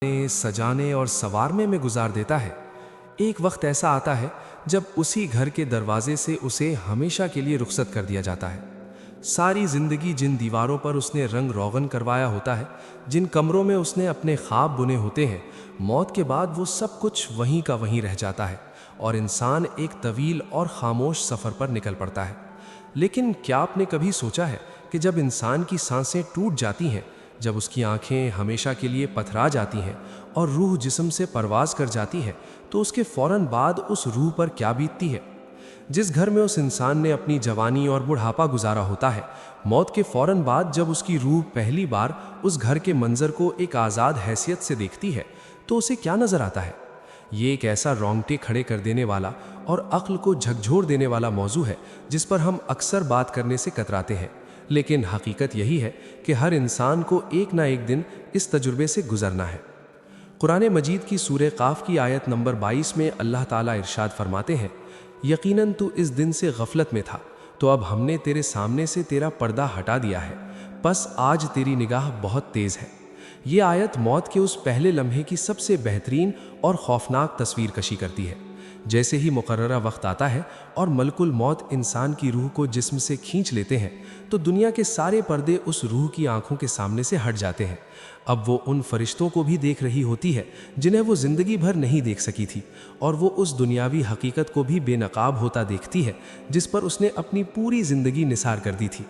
सजाने और संवारने में गुजार देता है। एक वक्त ऐसा आता है जब उसी घर के दरवाजे से उसे हमेशा के लिए रुखसत कर दिया जाता है। सारी जिंदगी जिन दीवारों पर उसने रंग रोगन करवाया होता है, जिन कमरों में उसने अपने ख्वाब बुने होते हैं, मौत के बाद वो सब कुछ वहीं का वहीं रह जाता है और इंसान एक तवील और खामोश सफ़र पर निकल पड़ता है। लेकिन क्या आपने कभी सोचा है कि जब इंसान की सांसें टूट जाती हैं, जब उसकी आंखें हमेशा के लिए पथरा जाती हैं और रूह जिस्म से परवाज़ कर जाती है, तो उसके फ़ौरन बाद उस रूह पर क्या बीतती है? जिस घर में उस इंसान ने अपनी जवानी और बुढ़ापा गुजारा होता है, मौत के फ़ौरन बाद जब उसकी रूह पहली बार उस घर के मंज़र को एक आज़ाद हैसियत से देखती है, तो उसे क्या नज़र आता है? ये एक ऐसा रोंगटे खड़े कर देने वाला और अक्ल को झकझोर देने वाला मौजू है जिस पर हम अक्सर बात करने से कतराते हैं। लेकिन हकीकत यही है कि हर इंसान को एक ना एक दिन इस तजुर्बे से गुजरना है। कुरान मजीद की सूरह क़ाफ़ की आयत नंबर 22 में अल्लाह ताला इरशाद फरमाते हैं, यकीनन तू इस दिन से गफलत में था, तो अब हमने तेरे सामने से तेरा पर्दा हटा दिया है, बस आज तेरी निगाह बहुत तेज़ है। ये आयत मौत के उस पहले लम्हे की सबसे बेहतरीन और खौफनाक तस्वीर कशी करती है। जैसे ही मुकर्ररा वक्त आता है और मलकुल मौत इंसान की रूह को जिस्म से खींच लेते हैं, तो दुनिया के सारे पर्दे उस रूह की आंखों के सामने से हट जाते हैं। अब वो उन फरिश्तों को भी देख रही होती है जिन्हें वो ज़िंदगी भर नहीं देख सकी थी, और वो उस दुनियावी हकीकत को भी बेनकाब होता देखती है जिस पर उसने अपनी पूरी ज़िंदगी निसार कर दी थी।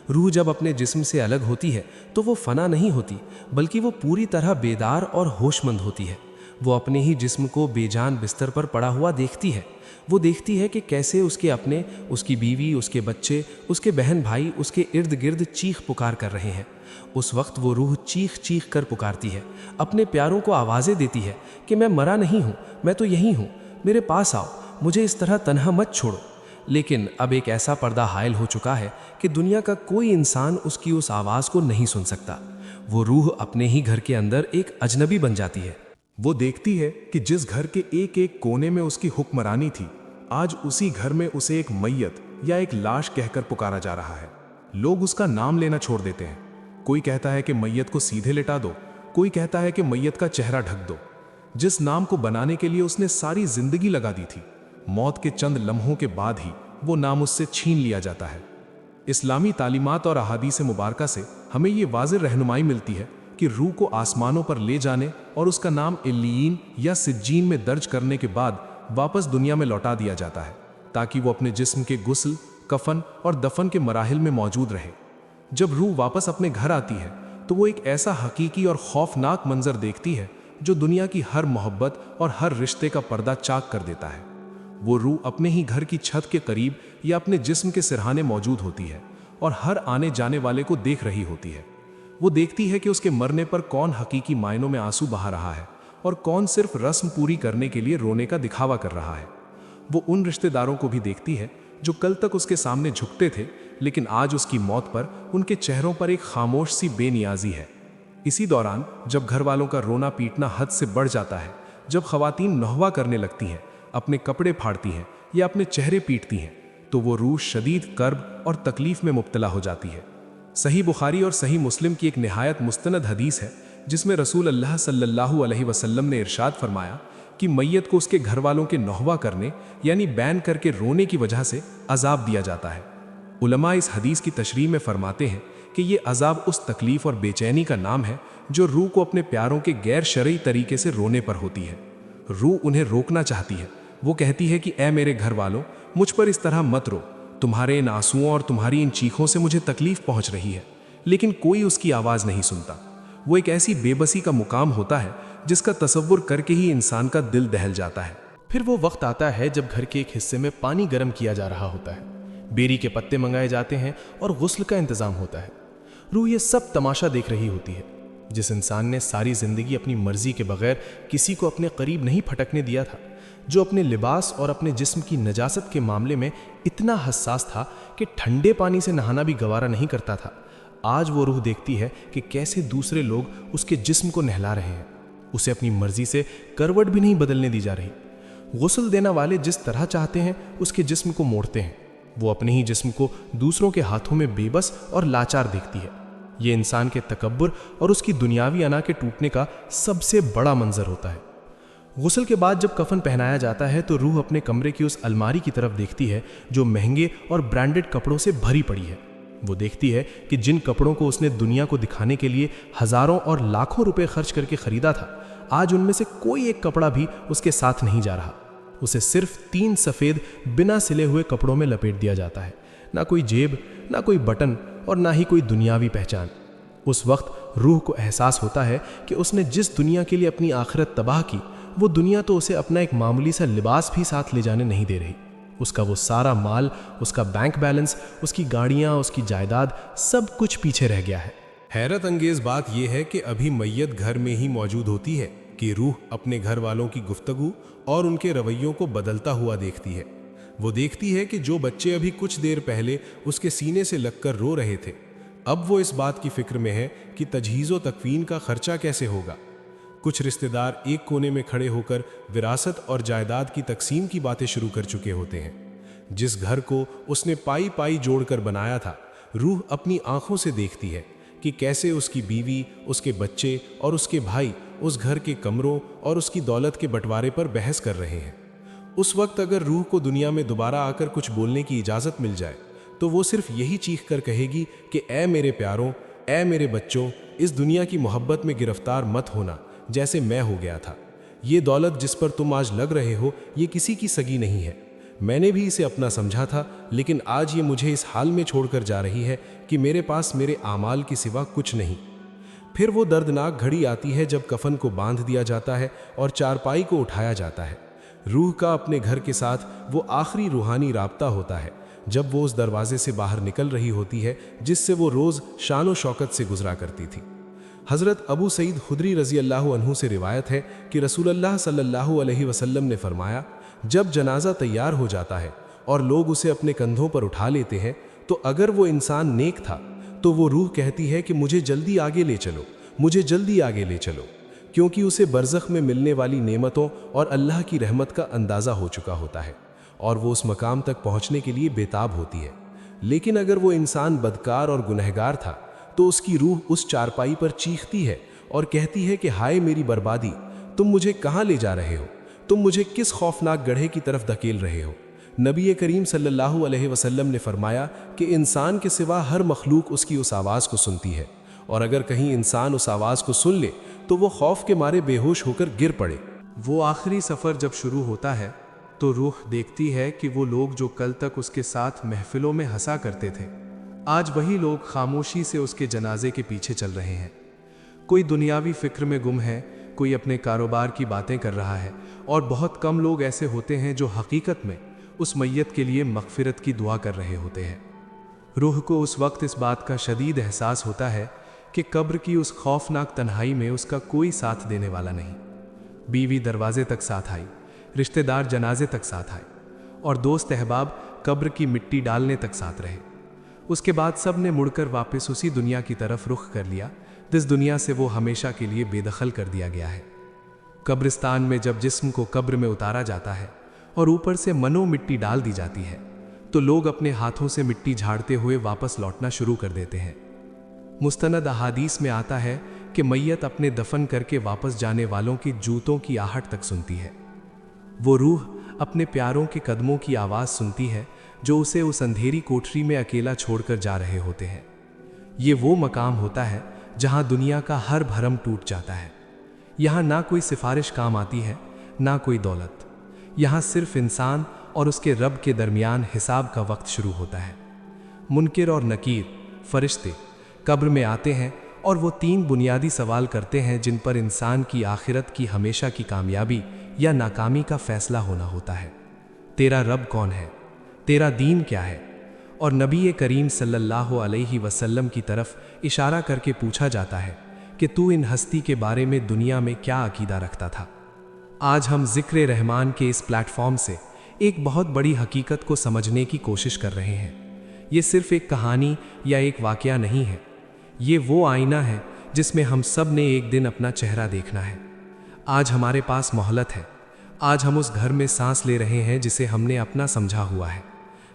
रूह जब अपने जिस्म से अलग होती है तो वो फना नहीं होती, बल्कि वो पूरी तरह बेदार और होशमंद होती है। वो अपने ही जिस्म को बेजान बिस्तर पर पड़ा हुआ देखती है। वो देखती है कि कैसे उसके अपने, उसकी बीवी, उसके बच्चे, उसके बहन भाई उसके इर्द गिर्द चीख पुकार कर रहे हैं। उस वक्त वो रूह चीख चीख कर पुकारती है, अपने प्यारों को आवाज़ें देती है कि मैं मरा नहीं हूँ, मैं तो यहीं हूँ, मेरे पास आओ, मुझे इस तरह तन्हा मत छोड़ो। लेकिन अब एक ऐसा पर्दा हायल हो चुका है कि दुनिया का कोई इंसान उसकी उस आवाज़ को नहीं सुन सकता। वो रूह अपने ही घर के अंदर एक अजनबी बन जाती है। वो देखती है कि जिस घर के एक एक कोने में उसकी हुक्मरानी थी, आज उसी घर में उसे एक मैयत या एक लाश कहकर पुकारा जा रहा है। लोग उसका नाम लेना छोड़ देते हैं। कोई कहता है कि मैयत को सीधे लिटा दो, कोई कहता है कि मैयत का चेहरा ढक दो। जिस नाम को बनाने के लिए उसने सारी जिंदगी लगा दी थी, मौत के चंद लम्हों के बाद ही वो नाम उससे छीन लिया जाता है। इस्लामी तालीमात और अहादीस मुबारका से हमें ये वाज़ेह रहनुमाई मिलती है कि रूह को आसमानों पर ले जाने और उसका नाम इल्लीयीन या सिज्जीन में दर्ज करने के बाद वापस दुनिया में लौटा दिया जाता है, ताकि वो अपने जिस्म के गुस्ल, कफन और दफन के मराहिल में मौजूद रहे। जब रूह वापस अपने घर आती है तो वो एक ऐसा हकीकी और खौफनाक मंजर देखती है जो दुनिया की हर मोहब्बत और हर रिश्ते का पर्दा चाक कर देता है। वो रूह अपने ही घर की छत के करीब या अपने जिस्म के सिरहाने मौजूद होती है और हर आने जाने वाले को देख रही होती है। वो देखती है कि उसके मरने पर कौन हकीकी मायनों में आंसू बहा रहा है और कौन सिर्फ रस्म पूरी करने के लिए रोने का दिखावा कर रहा है। वो उन रिश्तेदारों को भी देखती है जो कल तक उसके सामने झुकते थे, लेकिन आज उसकी मौत पर उनके चेहरों पर एक खामोश सी बेनियाजी है। इसी दौरान जब घर वालों का रोना पीटना हद से बढ़ जाता है, जब खवातीन नहवा करने लगती हैं, अपने कपड़े फाड़ती हैं या अपने चेहरे पीटती हैं, तो वो रूह शदीद कर्ब और तकलीफ में मुब्तला हो जाती है। सही बुखारी और सही मुस्लिम की एक निहायत मुस्तनद हदीस है जिसमें रसूल अल्लाह सल्लल्लाहु अलैहि वसल्लम ने इरशाद फरमाया कि मैयत को उसके घर वालों के नहवा करने यानी बैन करके रोने की वजह से अजाब दिया जाता है। उलमा इस हदीस की तशरीह में फरमाते हैं कि ये अजाब उस तकलीफ और बेचैनी का नाम है जो रूह को अपने प्यारों के गैर शरई तरीके से रोने पर होती है। रूह उन्हें रोकना चाहती है। वो कहती है कि ऐ मेरे घर वालों, मुझ पर इस तरह मत रो, तुम्हारे इन आंसुओं और तुम्हारी इन चीखों से मुझे तकलीफ पहुंच रही है। लेकिन कोई उसकी आवाज़ नहीं सुनता। वो एक ऐसी बेबसी का मुकाम होता है जिसका तसव्वुर करके ही इंसान का दिल दहल जाता है। फिर वो वक्त आता है जब घर के एक हिस्से में पानी गर्म किया जा रहा होता है, बेरी के पत्ते मंगाए जाते हैं और गुस्ल का इंतज़ाम होता है। रूह ये सब तमाशा देख रही होती है। जिस इंसान ने सारी ज़िंदगी अपनी मर्जी के बगैर किसी को अपने करीब नहीं फटकने दिया था, जो अपने लिबास और अपने जिस्म की नजासत के मामले में इतना हसास था कि ठंडे पानी से नहाना भी गवारा नहीं करता था, आज वो रूह देखती है कि कैसे दूसरे लोग उसके जिस्म को नहला रहे हैं। उसे अपनी मर्जी से करवट भी नहीं बदलने दी जा रही। गुस्ल देना वाले जिस तरह चाहते हैं उसके जिस्म को मोड़ते हैं। वो अपने ही जिस्म को दूसरों के हाथों में बेबस और लाचार देखती है। ये इंसान के तकब्बुर और उसकी दुनियावी अना के टूटने का सबसे बड़ा मंजर होता है। गुस्ल के बाद जब कफन पहनाया जाता है तो रूह अपने कमरे की उस अलमारी की तरफ देखती है जो महंगे और ब्रांडेड कपड़ों से भरी पड़ी है। वो देखती है कि जिन कपड़ों को उसने दुनिया को दिखाने के लिए हजारों और लाखों रुपए खर्च करके खरीदा था, आज उनमें से कोई एक कपड़ा भी उसके साथ नहीं जा रहा। उसे सिर्फ 3 सफ़ेद बिना सिले हुए कपड़ों में लपेट दिया जाता है। ना कोई जेब, ना कोई बटन और ना ही कोई दुनियावी पहचान। उस वक्त रूह को एहसास होता है कि उसने जिस दुनिया के लिए अपनी आखिरत तबाह की, वो दुनिया तो उसे अपना एक मामूली सा लिबास भी साथ ले जाने नहीं दे रही। उसका वो सारा माल, उसका बैंक बैलेंस, उसकी गाड़ियाँ, उसकी जायदाद, सब कुछ पीछे रह गया है। हैरत अंगेज बात यह है कि अभी मैयत घर में ही मौजूद होती है कि रूह अपने घर वालों की गुफ्तगू और उनके रवैयों को बदलता हुआ देखती है। वो देखती है कि जो बच्चे अभी कुछ देर पहले उसके सीने से लगकर रो रहे थे, अब वो इस बात की फिक्र में है कि तजहीज़ व तकवीन का खर्चा कैसे होगा। कुछ रिश्तेदार एक कोने में खड़े होकर विरासत और जायदाद की तकसीम की बातें शुरू कर चुके होते हैं। जिस घर को उसने पाई पाई जोड़कर बनाया था, रूह अपनी आंखों से देखती है कि कैसे उसकी बीवी, उसके बच्चे और उसके भाई उस घर के कमरों और उसकी दौलत के बंटवारे पर बहस कर रहे हैं। उस वक्त अगर रूह को दुनिया में दोबारा आकर कुछ बोलने की इजाज़त मिल जाए तो वो सिर्फ यही चीख कर कहेगी कि ऐ मेरे प्यारों, ऐ मेरे बच्चों, इस दुनिया की मोहब्बत में गिरफ्तार मत होना जैसे मैं हो गया था। ये दौलत जिस पर तुम आज लग रहे हो, ये किसी की सगी नहीं है। मैंने भी इसे अपना समझा था, लेकिन आज ये मुझे इस हाल में छोड़कर जा रही है कि मेरे पास मेरे आमाल के सिवा कुछ नहीं। फिर वो दर्दनाक घड़ी आती है जब कफन को बांध दिया जाता है और चारपाई को उठाया जाता है। रूह का अपने घर के साथ वो आखिरी रूहानी राब्ता होता है जब वो उस दरवाजे से बाहर निकल रही होती है जिससे वो रोज़ शान व शौकत से गुजरा करती थी। हज़रत अबू सईद खुदरी रज़ी अल्लाह अन्हु से रिवायत है कि रसूलुल्लाह सल्लल्लाहु अलैहि वसल्लम ने फरमाया, जब जनाजा तैयार हो जाता है और लोग उसे अपने कंधों पर उठा लेते हैं, तो अगर वो इंसान नेक था तो वो रूह कहती है कि मुझे जल्दी आगे ले चलो, मुझे जल्दी आगे ले चलो, क्योंकि उसे बरज़ख में मिलने वाली नेमतों और अल्लाह की रहमत का अंदाज़ा हो चुका होता है और वो उस मकाम तक पहुँचने के लिए बेताब होती है। लेकिन अगर वो इंसान बदकार और गुनहगार था तो उसकी रूह उस चारपाई पर चीखती है और कहती है कि हाय मेरी बर्बादी, तुम मुझे कहाँ ले जा रहे हो, तुम मुझे किस खौफनाक गड्ढे की तरफ धकेल रहे हो। नबी करीम सल्लल्लाहु अलैहि वसल्लम ने फरमाया कि इंसान के सिवा हर मखलूक उसकी उस आवाज़ को सुनती है, और अगर कहीं इंसान उस आवाज़ को सुन ले तो वो खौफ के मारे बेहोश होकर गिर पड़े। वो आखिरी सफ़र जब शुरू होता है तो रूह देखती है कि वो लोग जो कल तक उसके साथ महफिलों में हंसा करते थे, आज वही लोग खामोशी से उसके जनाजे के पीछे चल रहे हैं। कोई दुनियावी फिक्र में गुम है, कोई अपने कारोबार की बातें कर रहा है, और बहुत कम लोग ऐसे होते हैं जो हकीकत में उस मैयत के लिए मग़फ़िरत की दुआ कर रहे होते हैं। रूह को उस वक्त इस बात का शदीद एहसास होता है कि कब्र की उस खौफनाक तन्हाई में उसका कोई साथ देने वाला नहीं। बीवी दरवाजे तक साथ आई, रिश्तेदार जनाजे तक साथ आए, और दोस्त अहबाब कब्र की मिट्टी डालने तक साथ रहे। उसके बाद सब ने मुड़कर वापस उसी दुनिया की तरफ रुख कर लिया जिस दुनिया से वो हमेशा के लिए बेदखल कर दिया गया है। कब्रिस्तान में जब जिस्म को कब्र में उतारा जाता है और ऊपर से मनो मिट्टी डाल दी जाती है, तो लोग अपने हाथों से मिट्टी झाड़ते हुए वापस लौटना शुरू कर देते हैं। मुस्तनद अहादीस में आता है कि मैयत अपने दफन करके वापस जाने वालों की जूतों की आहट तक सुनती है। वो रूह अपने प्यारों के कदमों की आवाज़ सुनती है जो उसे उस अंधेरी कोठरी में अकेला छोड़कर जा रहे होते हैं। ये वो मकाम होता है जहाँ दुनिया का हर भरम टूट जाता है। यहाँ ना कोई सिफारिश काम आती है, ना कोई दौलत। यहाँ सिर्फ इंसान और उसके रब के दरमियान हिसाब का वक्त शुरू होता है। मुनकिर और नकीर फरिश्ते कब्र में आते हैं और वो 3 बुनियादी सवाल करते हैं जिन पर इंसान की आखिरत की हमेशा की कामयाबी या नाकामी का फैसला होना होता है। तेरा रब कौन है? तेरा दीन क्या है? और नबी करीम सल्लल्लाहु अलैहि वसल्लम की तरफ इशारा करके पूछा जाता है कि तू इन हस्ती के बारे में दुनिया में क्या अकीदा रखता था। आज हम ज़िक्र रहमान के इस प्लेटफॉर्म से एक बहुत बड़ी हकीकत को समझने की कोशिश कर रहे हैं। ये सिर्फ एक कहानी या एक वाक़या नहीं है, ये वो आईना है जिसमें हम सब ने एक दिन अपना चेहरा देखना है। आज हमारे पास मोहलत है, आज हम उस घर में सांस ले रहे हैं जिसे हमने अपना समझा हुआ है।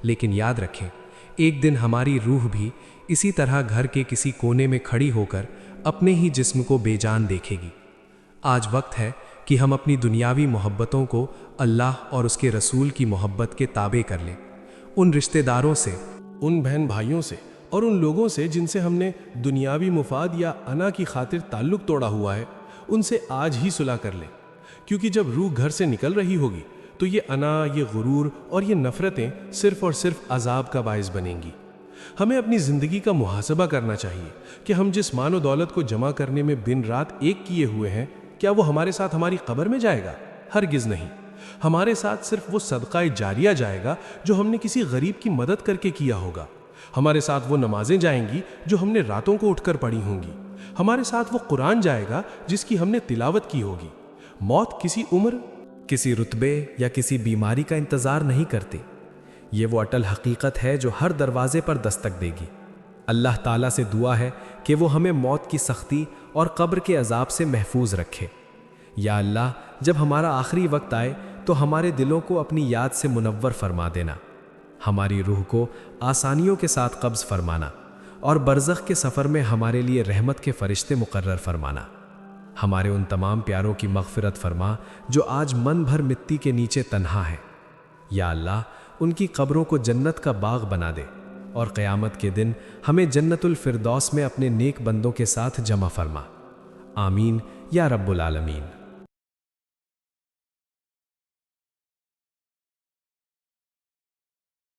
लेकिन याद रखें, एक दिन हमारी रूह भी इसी तरह घर के किसी कोने में खड़ी होकर अपने ही जिस्म को बेजान देखेगी। आज वक्त है कि हम अपनी दुनियावी मोहब्बतों को अल्लाह और उसके रसूल की मोहब्बत के ताबे कर लें। उन रिश्तेदारों से, उन बहन भाइयों से और उन लोगों से जिनसे हमने दुनियावी मुफाद या अना की खातिर ताल्लुक़ तोड़ा हुआ है, उनसे आज ही सुलह कर लें, क्योंकि जब रूह घर से निकल रही होगी तो ये अना, ये गुरूर और ये नफ़रतें सिर्फ़ और सिर्फ अजाब का बायस बनेंगी। हमें अपनी ज़िंदगी का मुहासबा करना चाहिए कि हम जिस मानो दौलत को जमा करने में दिन रात एक किए हुए हैं, क्या वो हमारे साथ हमारी कब्र में जाएगा? हरगिज़ नहीं। हमारे साथ सिर्फ वो सदका जारिया जाएगा जो हमने किसी गरीब की मदद करके किया होगा। हमारे साथ वो नमाजें जाएंगी जो हमने रातों को उठकर पढ़ी होंगी। हमारे साथ वो कुरान जाएगा जिसकी हमने तिलावत की होगी। मौत किसी उम्र, किसी रुतबे या किसी बीमारी का इंतज़ार नहीं करती। ये वो अटल हकीकत है जो हर दरवाजे पर दस्तक देगी। अल्लाह ताला से दुआ है कि वो हमें मौत की सख्ती और कब्र के अजाब से महफूज रखे। या अल्लाह, जब हमारा आखिरी वक्त आए तो हमारे दिलों को अपनी याद से मुनव्वर फरमा देना, हमारी रूह को आसानियों के साथ कब्ज़ फरमाना और बरज़ख के सफ़र में हमारे लिए रहमत के फ़रिश्ते मुकर्रर फरमाना। हमारे उन तमाम प्यारों की मग़फ़िरत फरमा जो आज मन भर मिट्टी के नीचे तन्हा है। या अल्लाह, उनकी कब्रों को जन्नत का बाग बना दे और क़यामत के दिन हमें जन्नतुल फ़िरदौस में अपने नेक बंदों के साथ जमा फरमा। आमीन या रब्बुल आलमीन।